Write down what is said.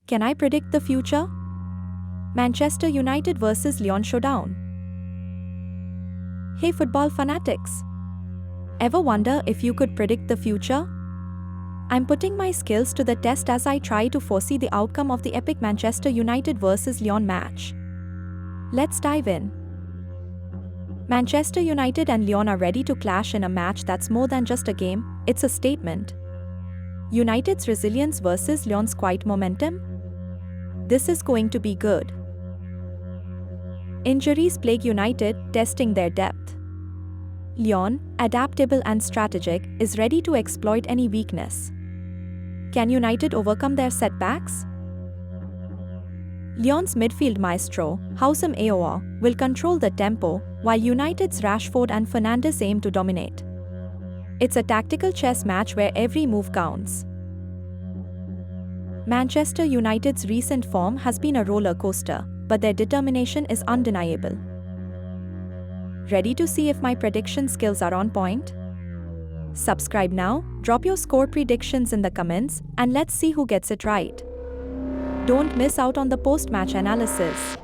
Can I predict the future? Manchester United vs Lyon showdown. Hey football fanatics! Ever wonder if you could predict the future? I'm putting my skills to the test as I try to foresee the outcome of the epic Manchester United vs Lyon match. Let's dive in. Manchester United and Lyon are ready to clash in a match that's more than just a game, it's a statement. United's resilience versus Lyon's quiet momentum? This is going to be good. Injuries plague United, testing their depth. Lyon, adaptable and strategic, is ready to exploit any weakness. Can United overcome their setbacks? Lyon's midfield maestro, Houssem Aouar, will control the tempo, while United's Rashford and Fernandes aim to dominate. It's a tactical chess match where every move counts. Manchester United's recent form has been a roller coaster, but their determination is undeniable. Ready to see if my prediction skills are on point? Subscribe now, drop your score predictions in the comments, and let's see who gets it right. Don't miss out on the post-match analysis.